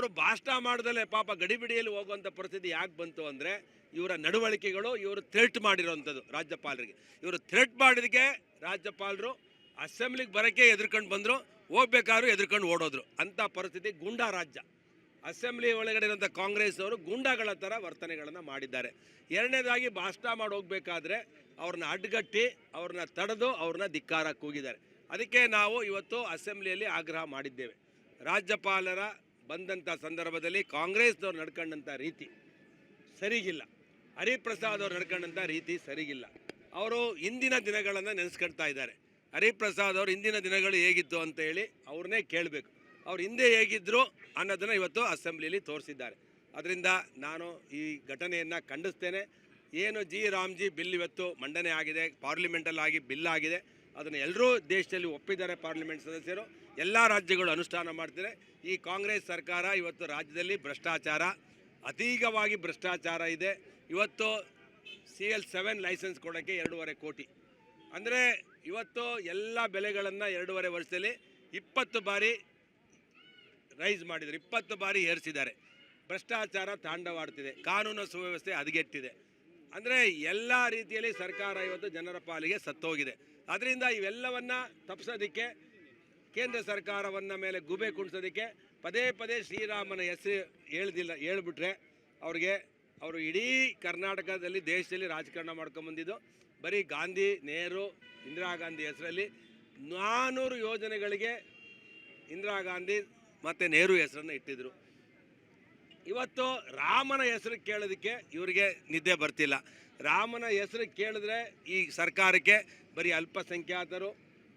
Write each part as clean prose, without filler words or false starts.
ಅವರು ಭಾಷಣ ಮಾಡ್ದಲೇ ಪಾಪ ಗಡಿಬಿಡಿಯಲ್ಲಿ ಹೋಗುವಂಥ ಪರಿಸ್ಥಿತಿ ಯಾಕೆ ಬಂತು ಅಂದರೆ ಇವರ ನಡವಳಿಕೆಗಳು, ಇವರು ಥ್ರೆಟ್ ಮಾಡಿರೋವಂಥದ್ದು ರಾಜ್ಯಪಾಲರಿಗೆ. ಇವರು ಥ್ರೆಟ್ ಮಾಡಿದಕ್ಕೆ ರಾಜ್ಯಪಾಲರು ಅಸೆಂಬ್ಲಿಗೆ ಬರೋಕ್ಕೆ ಎದುರ್ಕೊಂಡು ಬಂದರು, ಹೋಗ್ಬೇಕಾದ್ರೂ ಎದುರ್ಕೊಂಡು ಓಡೋದ್ರು. ಅಂಥ ಪರಿಸ್ಥಿತಿ ಗೂಂಡಾ ರಾಜ್ಯ. ಅಸೆಂಬ್ಲಿ ಒಳಗಡೆ ಇರೋಂಥ ಕಾಂಗ್ರೆಸ್ ಅವರು ಗೂಂಡಾಗಳ ಥರ ವರ್ತನೆಗಳನ್ನು ಮಾಡಿದ್ದಾರೆ. ಎರಡನೇದಾಗಿ ಭಾಷಣ ಮಾಡಿ ಹೋಗಬೇಕಾದ್ರೆ ಅವ್ರನ್ನ ಅಡ್ಡಗಟ್ಟಿ, ಅವ್ರನ್ನ ತಡೆದು, ಅವ್ರನ್ನ ಧಿಕ್ಕಾರ ಕೂಗಿದ್ದಾರೆ. ಅದಕ್ಕೆ ನಾವು ಇವತ್ತು ಅಸೆಂಬ್ಲಿಯಲ್ಲಿ ಆಗ್ರಹ ಮಾಡಿದ್ದೇವೆ. ರಾಜ್ಯಪಾಲರ ಬಂದಂಥ ಸಂದರ್ಭದಲ್ಲಿ ಕಾಂಗ್ರೆಸ್ನವ್ರು ನಡ್ಕೊಂಡಂಥ ರೀತಿ ಸರಿಗಿಲ್ಲ, ಹರಿಪ್ರಸಾದ್ ಅವ್ರು ನಡ್ಕೊಂಡಂಥ ರೀತಿ ಸರಿಗಿಲ್ಲ. ಅವರು ಇಂದಿನ ದಿನಗಳನ್ನು ನೆನೆಸ್ಕೊಳ್ತಾ ಇದ್ದಾರೆ. ಹರಿಪ್ರಸಾದ್ ಅವರು ಇಂದಿನ ದಿನಗಳು ಹೇಗಿತ್ತು ಅಂತ ಹೇಳಿ ಅವ್ರನ್ನೇ ಕೇಳಬೇಕು. ಅವ್ರು ಹಿಂದೆ ಹೇಗಿದ್ದರು ಅನ್ನೋದನ್ನು ಇವತ್ತು ಅಸೆಂಬ್ಲಿಯಲ್ಲಿ ತೋರಿಸಿದ್ದಾರೆ. ಅದರಿಂದ ನಾನು ಈ ಘಟನೆಯನ್ನು ಖಂಡಿಸ್ತೇನೆ. ಏನು ಜಿ ರಾಮ್ಜಿ ಬಿಲ್ ಇವತ್ತು ಮಂಡನೆ ಆಗಿದೆ, ಪಾರ್ಲಿಮೆಂಟಲ್ಲಾಗಿ ಬಿಲ್ ಆಗಿದೆ, ಅದನ್ನು ಎಲ್ಲರೂ ದೇಶದಲ್ಲಿ ಒಪ್ಪಿದ್ದಾರೆ. ಪಾರ್ಲಿಮೆಂಟ್ ಸದಸ್ಯರು ಎಲ್ಲ ರಾಜ್ಯಗಳು ಅನುಷ್ಠಾನ ಮಾಡ್ತಾರೆ. ಈ ಕಾಂಗ್ರೆಸ್ ಸರ್ಕಾರ ಇವತ್ತು ರಾಜ್ಯದಲ್ಲಿ ಭ್ರಷ್ಟಾಚಾರ, ಅತೀಗವಾಗಿ ಭ್ರಷ್ಟಾಚಾರ ಇದೆ. ಇವತ್ತು CL7 ಲೈಸೆನ್ಸ್ ಕೊಡೋಕ್ಕೆ 2.5 ಕೋಟಿ, ಅಂದರೆ ಇವತ್ತು ಎಲ್ಲ ಬೆಲೆಗಳನ್ನು 2.5 ವರ್ಷದಲ್ಲಿ 20 ಬಾರಿ ರೈಸ್ ಮಾಡಿದ್ದಾರೆ, 20 ಬಾರಿ ಏರಿಸಿದ್ದಾರೆ. ಭ್ರಷ್ಟಾಚಾರ ತಾಂಡವಾಡ್ತಿದೆ, ಕಾನೂನು ಸುವ್ಯವಸ್ಥೆ ಹದಗೆಟ್ಟಿದೆ. ಅಂದರೆ ಎಲ್ಲ ರೀತಿಯಲ್ಲಿ ಸರ್ಕಾರ ಇವತ್ತು ಜನರ ಪಾಲಿಗೆ ಸತ್ತೋಗಿದೆ. ಅದರಿಂದ ಇವೆಲ್ಲವನ್ನು ತಪ್ಪಿಸೋದಕ್ಕೆ, ಕೇಂದ್ರ ಸರ್ಕಾರವನ್ನು ಮೇಲೆ ಗುಬೆ ಕುಣಿಸೋದಕ್ಕೆ ಪದೇ ಪದೇ ಶ್ರೀರಾಮನ ಹೆಸರು ಹೇಳ್ಬಿಟ್ರೆ ಅವರು ಇಡೀ ಕರ್ನಾಟಕದಲ್ಲಿ, ದೇಶದಲ್ಲಿ ರಾಜಕಾರಣ ಮಾಡ್ಕೊಂಬಂದಿದ್ದು ಬರೀ ಗಾಂಧಿ, ನೆಹರು, ಇಂದಿರಾ ಗಾಂಧಿ ಹೆಸರಲ್ಲಿ 400 ಯೋಜನೆಗಳಿಗೆ ಇಂದಿರಾ ಗಾಂಧಿ ಮತ್ತು ನೆಹರು ಹೆಸರನ್ನು ಇಟ್ಟಿದ್ರು. ಇವತ್ತು ರಾಮನ ಹೆಸರು ಕೇಳೋದಕ್ಕೆ ಇವರಿಗೆ ನಿದ್ದೆ ಬರ್ತಿಲ್ಲ. ರಾಮನ ಹೆಸರು ಕೇಳಿದ್ರೆ ಈ ಸರ್ಕಾರಕ್ಕೆ ಬರೀ ಅಲ್ಪಸಂಖ್ಯಾತರು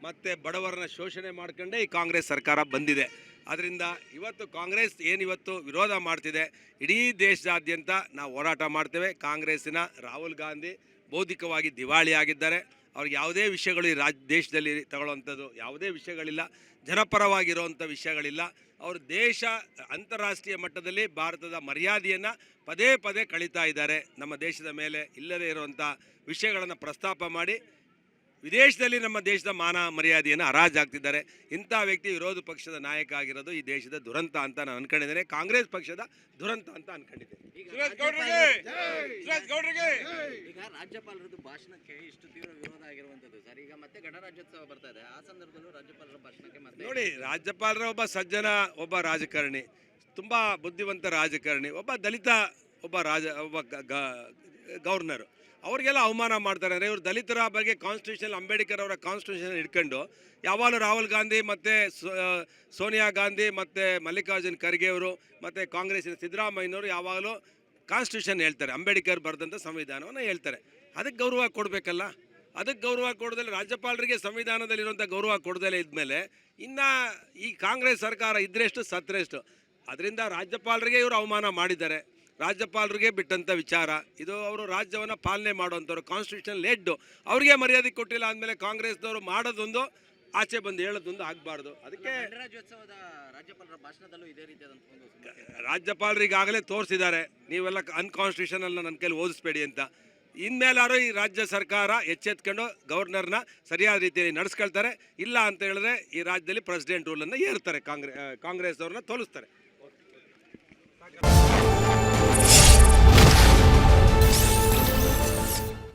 ಮತ್ತು ಬಡವರನ್ನ ಶೋಷಣೆ ಮಾಡ್ಕೊಂಡೇ ಈ ಕಾಂಗ್ರೆಸ್ ಸರ್ಕಾರ ಬಂದಿದೆ. ಅದರಿಂದ ಇವತ್ತು ಕಾಂಗ್ರೆಸ್ ಏನಿವತ್ತು ವಿರೋಧ ಮಾಡ್ತಿದೆ, ಇಡೀ ದೇಶದಾದ್ಯಂತ ನಾವು ಹೋರಾಟ ಮಾಡ್ತೇವೆ. ಕಾಂಗ್ರೆಸ್ಸಿನ ರಾಹುಲ್ ಗಾಂಧಿ ಬೌದ್ಧಿಕವಾಗಿ ದಿವಾಳಿಯಾಗಿದ್ದಾರೆ. ಅವ್ರಿಗೆ ಯಾವುದೇ ವಿಷಯಗಳು ಈ ದೇಶದಲ್ಲಿ ತಗೊಳ್ಳುವಂಥದ್ದು ಯಾವುದೇ ವಿಷಯಗಳಿಲ್ಲ, ಜನಪರವಾಗಿರುವಂಥ ವಿಷಯಗಳಿಲ್ಲ. ಅವರು ದೇಶ, ಅಂತಾರಾಷ್ಟ್ರೀಯ ಮಟ್ಟದಲ್ಲಿ ಭಾರತದ ಮರ್ಯಾದೆಯನ್ನು ಪದೇ ಪದೇ ಕಳೀತಾ ಇದ್ದಾರೆ. ನಮ್ಮ ದೇಶದ ಮೇಲೆ ಇಲ್ಲದೇ ಇರುವಂಥ ವಿಷಯಗಳನ್ನು ಪ್ರಸ್ತಾಪ ಮಾಡಿ ವಿದೇಶದಲ್ಲಿ ನಮ್ಮ ದೇಶದ ಮಾನ ಮರ್ಯಾದೆಯನ್ನು ಹರಾಜಾಗ್ತಿದ್ದಾರೆ. ಇಂಥ ವ್ಯಕ್ತಿ ವಿರೋಧ ಪಕ್ಷದ ನಾಯಕ ಆಗಿರೋದು ಈ ದೇಶದ ದುರಂತ ಅಂತ ನಾನು ಅನ್ಕೊಂಡಿದ್ದೇನೆ, ಕಾಂಗ್ರೆಸ್ ಪಕ್ಷದ ದುರಂತ ಅಂತ ಅನ್ಕೊಂಡಿದ್ದೇನೆ. ಈಗ ರಾಜ್ಯಪಾಲರದ್ದು ಭಾಷಣಕ್ಕೆ ಇಷ್ಟು ತೀವ್ರ ವಿರೋಧ ಆಗಿರುವಂತದ್ದು ಸರ್. ಈಗ ಮತ್ತೆ ಗಣರಾಜ್ಯೋತ್ಸವ ಬರ್ತಾ ಇದೆ, ಆ ಸಂದರ್ಭದಲ್ಲೂ ರಾಜ್ಯಪಾಲರ ಭಾಷಣಕ್ಕೆ ಮತ್ತೆ ನೋಡಿ, ರಾಜ್ಯಪಾಲರ ಒಬ್ಬ ಸಜ್ಜನ, ಒಬ್ಬ ರಾಜಕಾರಣಿ, ತುಂಬ ಬುದ್ಧಿವಂತ ರಾಜಕಾರಣಿ, ಒಬ್ಬ ದಲಿತ, ಒಬ್ಬ ಗವರ್ನರು, ಅವ್ರಿಗೆಲ್ಲ ಅವಮಾನ ಮಾಡ್ತಾರೆ. ಅಂದರೆ ಇವರು ದಲಿತರ ಬಗ್ಗೆ ಕಾನ್ಸ್ಟಿಟ್ಯೂಷನ್, ಅಂಬೇಡ್ಕರ್ ಅವರ ಕಾನ್ಸ್ಟಿಟ್ಯೂಷನ್ ಇಟ್ಕೊಂಡು ಯಾವಾಗಲೂ ರಾಹುಲ್ ಗಾಂಧಿ ಮತ್ತು ಸೋನಿಯಾ ಗಾಂಧಿ ಮತ್ತು ಮಲ್ಲಿಕಾರ್ಜುನ್ ಖರ್ಗೆ ಅವರು ಮತ್ತು ಕಾಂಗ್ರೆಸ್ಸಿನ ಸಿದ್ದರಾಮಯ್ಯನವರು ಯಾವಾಗಲೂ ಕಾನ್ಸ್ಟಿಟ್ಯೂಷನ್ ಹೇಳ್ತಾರೆ, ಅಂಬೇಡ್ಕರ್ ಬರೆದಂಥ ಸಂವಿಧಾನವನ್ನು ಹೇಳ್ತಾರೆ. ಅದಕ್ಕೆ ಗೌರವ ಕೊಡಬೇಕಲ್ಲ. ಅದಕ್ಕೆ ಗೌರವ ಕೊಡೋದಲ್ಲಿ ರಾಜ್ಯಪಾಲರಿಗೆ ಸಂವಿಧಾನದಲ್ಲಿರುವಂಥ ಗೌರವ ಕೊಡೋದಲ್ಲೇ ಇದ್ಮೇಲೆ ಇನ್ನು ಈ ಕಾಂಗ್ರೆಸ್ ಸರ್ಕಾರ ಇದ್ರೆಷ್ಟು ಸತ್ರೆಷ್ಟು. ಅದರಿಂದ ರಾಜ್ಯಪಾಲರಿಗೆ ಇವರು ಅವಮಾನ ಮಾಡಿದ್ದಾರೆ. ರಾಜ್ಯಪಾಲರಿಗೆ ಬಿಟ್ಟಂಥ ವಿಚಾರ ಇದು. ಅವರು ರಾಜ್ಯವನ್ನು ಪಾಲನೆ ಮಾಡುವಂಥವ್ರು, ಕಾನ್ಸ್ಟಿಟ್ಯೂಷನ್ ಲೆಡ್ಡು, ಅವರಿಗೆ ಮರ್ಯಾದೆ ಕೊಟ್ಟಿಲ್ಲ ಅಂದಮೇಲೆ ಕಾಂಗ್ರೆಸ್ನವರು ಮಾಡೋದೊಂದು, ಆಚೆ ಬಂದು ಹೇಳೋದೊಂದು ಆಗಬಾರ್ದು. ಅದಕ್ಕೆ ಗಣರಾಜ್ಯೋತ್ಸವದ ರಾಜ್ಯಪಾಲರ ಭಾಷಣದಲ್ಲೂ ಇದೇ ರೀತಿಯಾದಂಥ ರಾಜ್ಯಪಾಲರಿಗಾಗಲೇ ತೋರಿಸಿದ್ದಾರೆ, ನೀವೆಲ್ಲ ಅನ್ಕಾನ್ಸ್ಟಿಟ್ಯೂಷನಲ್ನ ನನ್ನ ಕೈಲಿ ಓದಿಸ್ಬೇಡಿ ಅಂತ. ಇನ್ಮೇಲಾರು ಈ ರಾಜ್ಯ ಸರ್ಕಾರ ಎಚ್ಚೆತ್ಕೊಂಡು ಗವರ್ನರ್ನ ಸರಿಯಾದ ರೀತಿಯಲ್ಲಿ ನಡೆಸ್ಕೊಳ್ತಾರೆ. ಇಲ್ಲ ಅಂತ ಹೇಳಿದ್ರೆ ಈ ರಾಜ್ಯದಲ್ಲಿ ಪ್ರೆಸಿಡೆಂಟ್ ರೂಲನ್ನು ಏರ್ತಾರೆ, ಕಾಂಗ್ರೆಸ್ ಅವ್ರನ್ನ ತೋಲಿಸ್ತಾರೆ.